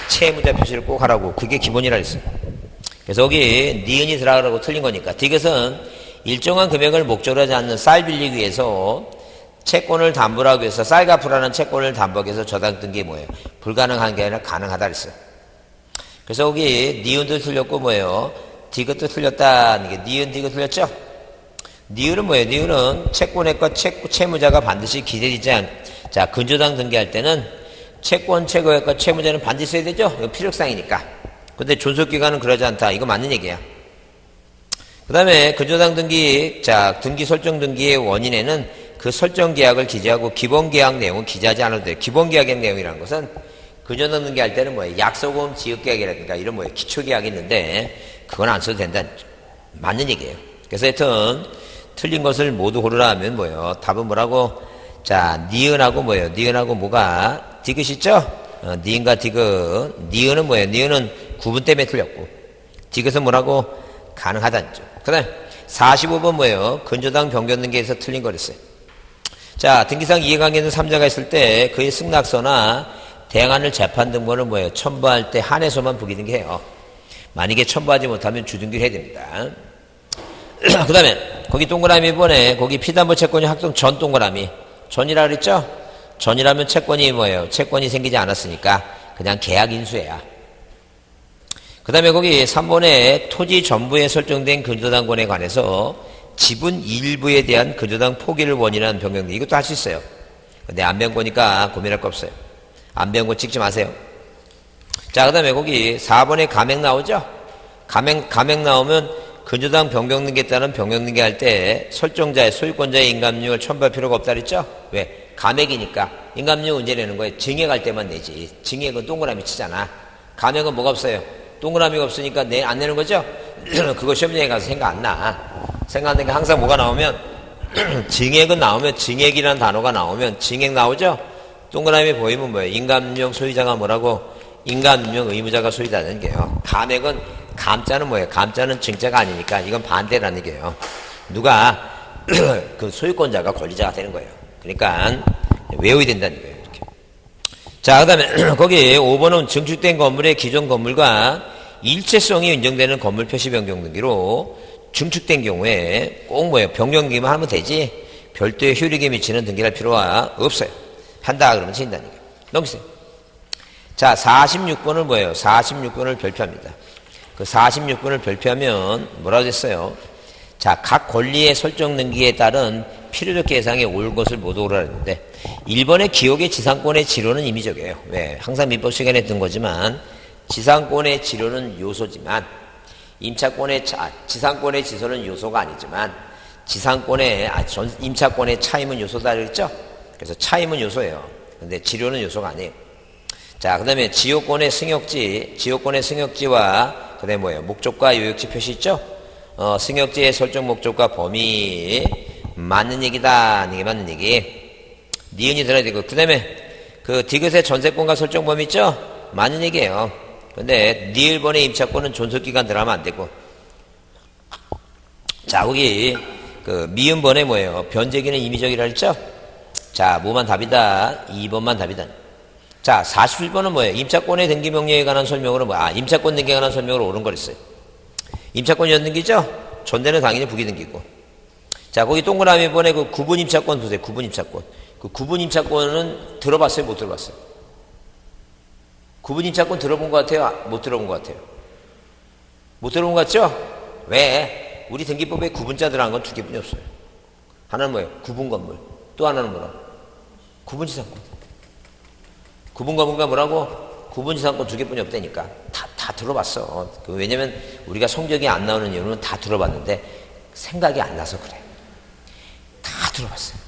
채무자 표시를 꼭 하라고. 그게 기본이라 했어요. 그래서 여기 니은이 들어가라고 틀린 거니까. 디귿은 일정한 금액을 목적으로 하지 않는 쌀 빌리기 위해서 채권을 담보로 하기 위해서 쌀 갚으라는 채권을 담보하기 위해서 저당 등기 뭐예요? 불가능한 게 아니라 가능하다 그랬어요. 그래서 여기 니은도 틀렸고 뭐예요? 디귿도 틀렸다는 게 니은 디귿 틀렸죠? 니은은 뭐예요? 니은은 채권액과 채무자가 반드시 기재되지 않. 자, 근저당 등기할 때는 채권, 채거액과 채무자는 반드시 써야 되죠? 이거 필요사항이니까. 근데 존속기간은 그러지 않다. 이거 맞는 얘기야. 그 다음에 근저당 등기, 자, 등기 설정 등기의 원인에는 그 설정 계약을 기재하고 기본 계약 내용은 기재하지 않아도 돼요. 기본 계약의 내용이라는 것은 근저당 등기할 때는 뭐예요? 약소금 지역 계약이라든가 이런 뭐예요? 기초 계약이 있는데 그건 안 써도 된다. 맞는 얘기예요. 그래서 하여튼 틀린 것을 모두 고르라 하면 뭐예요? 답은 뭐라고? 자, 니은하고 뭐예요? 니은하고 뭐가? 디귿 있죠? 니은과 디귿. 니은은 뭐예요? 니은은 구분 때문에 틀렸고 디귿은 뭐라고? 가능하다죠. 그 다음에 45번 뭐예요? 근저당 변경 등기에서 틀린 거랬어요. 자, 등기상 이해관계는 3자가 있을 때 그의 승낙서나 대항하는 재판 등본을 뭐예요? 첨부할 때 한해서만 부기등기해요. 만약에 첨부하지 못하면 주등기를 해야 됩니다. 그 다음에 거기 동그라미 번에 거기 피담보 채권이 확정 전 동그라미 전이라 그랬죠? 전이라면 채권이 뭐예요? 채권이 생기지 않았으니까 그냥 계약 인수해야. 그 다음에 거기 3번에 토지 전부에 설정된 근저당권에 관해서 지분 일부에 대한 근저당 포기를 원인한 변경. 이것도 할 수 있어요. 근데 안 배운 거니까 고민할 거 없어요. 안 배운 거 찍지 마세요. 자, 그 다음에 거기 4번에 감액 나오죠? 감액 나오면 근저당 변경 등기에 따른 변경 등기 할 때 설정자의 소유권자의 인감료를 첨부할 필요가 없다 그랬죠? 왜? 감액이니까. 인감료 언제 내는 거예요? 증액할 때만 내지. 증액은 동그라미 치잖아. 감액은 뭐가 없어요? 동그라미가 없으니까 안 내는 거죠? 그거 시험장에 가서 생각 안 나. 생각 안 나니까 항상 뭐가 나오면 증액은 나오면 증액이라는 단어가 나오면 증액 나오죠? 동그라미 보이면 뭐예요? 인감용 소유자가 뭐라고? 인감용 의무자가 소유자는 게요. 감액은 감자는 뭐예요? 감자는 증자가 아니니까 이건 반대라는 얘기예요. 누가 그 소유권자가 권리자가 되는 거예요. 그러니까 외워야 된다는 거예요. 이렇게. 자, 그 다음에 거기 5번은 증축된 건물의 기존 건물과 일체성이 인정되는 건물 표시 변경 등기로 증축된 경우에 꼭 뭐예요? 변경 등기만 하면 되지 별도의 효력에 미치는 등기할 필요가 없어요. 한다 그러면 진다는 얘기예요. 넘기세요. 자, 46번은 뭐예요? 46번을 별표합니다. 그 46번을 별표하면 뭐라고 됐어요? 자, 각 권리의 설정 등기에 따른 필요적 계상에 올 것을 모두 오라 했는데 1번의 기억의 지상권의 지로는 임의적이에요. 왜? 항상 민법 시간에 든 거지만 지상권의 지로는 요소지만 지상권의 지소는 요소가 아니지만 임차권의 차임은 요소다 그랬죠? 그래서 차임은 요소예요. 근데 지료는 요소가 아니에요. 자, 그 다음에 지역권의 승역지와 그 다음에 뭐예요? 목적과 요역지 표시 있죠? 승역지의 설정 목적과 범위 맞는 얘기다. 이게 맞는 얘기. 니은이 들어야 되고 그 다음에 그 디귿의 전세권과 설정 범위 있죠? 맞는 얘기예요. 근데 니을번의 임차권은 존속기간 들어가면 안 되고 자, 거기 그 미음번에 뭐예요? 변제기는 임의적이라 했죠? 자, 뭐만 답이다? 2번만 답이다. 자, 47번은 뭐예요? 임차권의 등기 명령에 관한 설명으로 임차권 등기에 관한 설명으로 옳은 거랬어요. 임차권 연등기죠? 전대는 당연히 부기등기고. 자, 거기 동그라미 번에 그 구분 임차권 보세요. 구분 임차권. 그 구분 임차권은 들어봤어요? 못 들어봤어요? 구분 임차권 들어본 것 같아요? 못 들어본 것 같아요? 못 들어본 것 같죠? 왜? 우리 등기법에 구분자 들어간 건 두 개뿐이 없어요. 하나는 뭐예요? 구분 건물. 또 하나는 뭐라? 구분 지상권. 구분 건물과 뭐라고? 구분 지상권 두 개뿐이 없다니까. 다 들어봤어. 왜냐면 우리가 성적이 안 나오는 이유는 다 들어봤는데 생각이 안 나서 그래. 다 들어봤어요.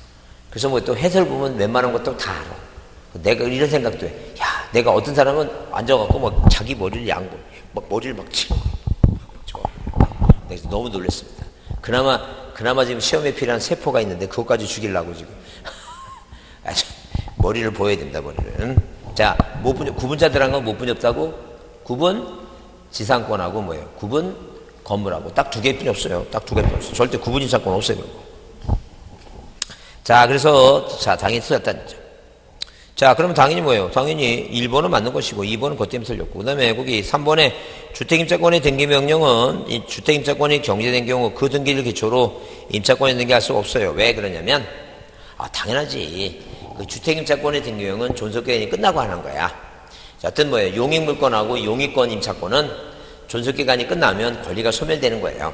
그래서 뭐 또 해설 보면 웬만한 것도 다 알아. 내가 이런 생각도 해. 야, 내가 어떤 사람은 앉아갖고 막 자기 머리를 머리를 막 치는 거야. 내가 너무 놀랐습니다. 그나마 지금 시험에 필요한 세포가 있는데 그것까지 죽이려고 지금. 아주 머리를 보여야 된다, 머리를. 자, 구분자 들어간 건 못 분이 없다고? 구분 지상권하고 뭐예요? 구분 건물하고 딱 두 개뿐이 없어요. 딱 두 개뿐이 없어요. 절대 구분 지상권 없어요. 자, 그래서 당연히 틀렸다는 거죠. 자, 그러면 당연히 뭐예요? 당연히 1번은 맞는 것이고 2번은 그것 때문에 틀렸고 그 다음에 거기 3번에 주택임차권의 등기명령은 이 주택임차권이 경제된 경우 그 등기를 기초로 임차권에 등기할 수 없어요. 왜 그러냐면 당연하지. 그 주택임차권의 등기명령은 존속기간이 끝나고 하는 거야. 자, 하여튼 뭐예요? 용익물권하고 용익권 임차권은 존속기간이 끝나면 권리가 소멸되는 거예요.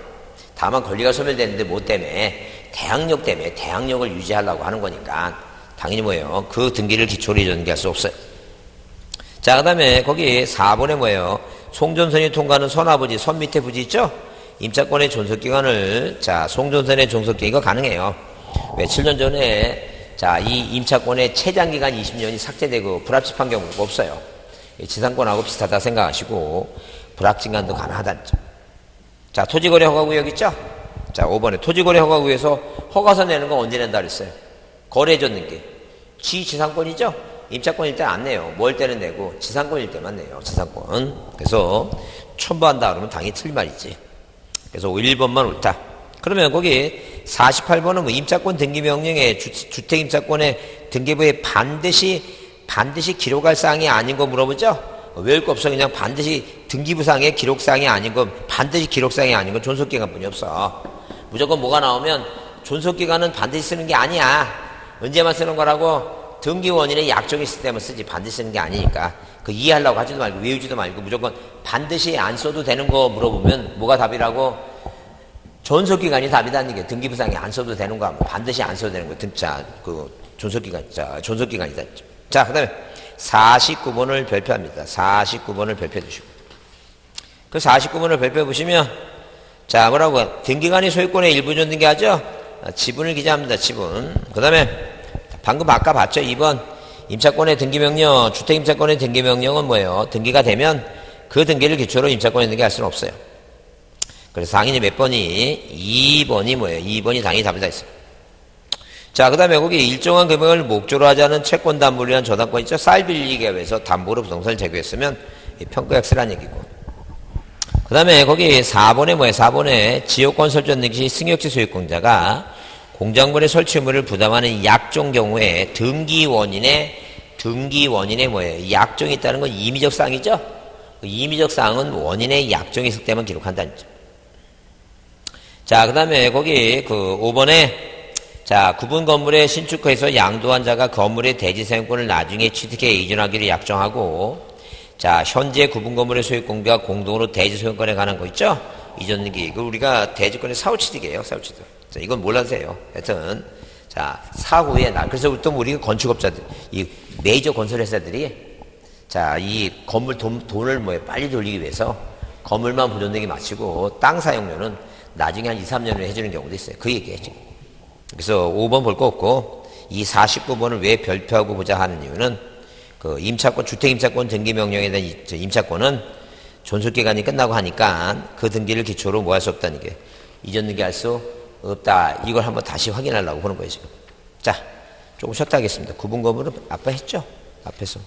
다만 권리가 소멸되는데 뭐 때문에? 대항력 때문에 대항력을 유지하려고 하는 거니까 당연히 뭐예요? 그 등기를 기초로 전개할 수 없어요. 자, 그 다음에 거기 4번에 뭐예요? 송전선이 통과하는 선아부지, 선 밑에 부지 있죠? 임차권의 존속기간을, 송전선의 존속기간이 가능해요. 왜? 7년 전에, 이 임차권의 최장기간 20년이 삭제되고 불합집한 경우가 없어요. 지상권하고 비슷하다 생각하시고, 불합진간도 가능하다는 점. 자, 토지거래 허가구역 있죠? 자, 5번에 토지거래 허가구역에서 허가서 내는 건 언제 낸다 그랬어요? 거래해줬 등기. 지상권이죠? 임차권일 때는 안 내요. 뭘 때는 내고 지상권일 때만 내요. 지상권. 그래서 첨부한다 그러면 당연히 틀린 말이지. 그래서 1번만 옳다. 그러면 거기 48번은 뭐 임차권 등기명령에 주택임차권의 등기부에 반드시 기록할 사항이 아닌 거 물어보죠? 외울 거 없어. 그냥 반드시 등기부상의 기록사항이 아닌 건 반드시 기록사항이 아닌 건 존속기간뿐이 없어. 무조건 뭐가 나오면 존속기간은 반드시 쓰는 게 아니야. 언제만 쓰는 거라고? 등기원인의 약정이 있을 때만 쓰지 반드시 쓰는 게 아니니까. 그 이해하려고 하지도 말고 외우지도 말고 무조건 반드시 안 써도 되는 거 물어보면 뭐가 답이라고? 존속기간이 답이다는 게 등기부상에 안 써도 되는 거 반드시 안 써도 되는 거. 존속기간이다. 자, 그 다음에 49번을 별표합니다. 49번을 별표해 주시고. 그 49번을 별표해 보시면, 뭐라고? 등기관이 소유권의 일부전 등기하죠? 지분을 기재합니다. 지분. 그 다음에, 방금 아까 봤죠? 2번. 임차권의 등기명령, 주택임차권의 등기명령은 뭐예요? 등기가 되면 그 등기를 기초로 임차권에 등기할 수는 없어요. 그래서 당연히 몇 번이? 2번이 뭐예요? 2번이 당연히 답이다 했어요. 자, 그 다음에 거기 일정한 금액을 목조로 하지 않은 채권 담보를 위한 저당권 있죠? 쌀 빌리기 위해서 담보로 부동산을 제공했으면 평가액 쓰란 얘기고. 그 다음에 거기 4번에 뭐예요? 4번에 지역권 설정 등기 승역지 소유권자가 공작물의 설치 의무를 부담하는 약정 경우에 등기 원인의 뭐예요? 약정이 있다는 건 임의적 사항이죠? 그 임의적 사항은 원인의 약정이 있을 때만 기록한다는 점. 자, 그 다음에 거기 그 5번에 구분 건물의 신축허에서 양도한 자가 건물의 대지 사용권을 나중에 취득해 이전하기로 약정하고 자, 현재 구분 건물의 소유권과 공동으로 대지 소유권에 관한 거 있죠? 이전 등기. 이거 우리가 대지권의 사후취득이에요, 사후취득. 자, 이건 몰라도 돼요. 하여튼, 자, 사후에 그래서부터 우리가 건축업자들, 이 메이저 건설회사들이 자, 이 건물 돈을 빨리 돌리기 위해서 건물만 보존되게 마치고 땅 사용료는 나중에 한 2, 3년 후에 해주는 경우도 있어요. 그 얘기예요, 지금. 그래서 5번 볼 거 없고, 이 49번을 왜 별표하고 보자 하는 이유는 그 임차권, 주택임차권 등기명령에 대한 임차권은 존속기간이 끝나고 하니까 그 등기를 기초로 뭐 할 수 없다는 게 이전 등기할 수 없다. 이걸 한번 다시 확인하려고 보는 거예요, 지금. 자, 조금 쉬었다 하겠습니다. 구분 건물은 아빠 했죠? 앞에서.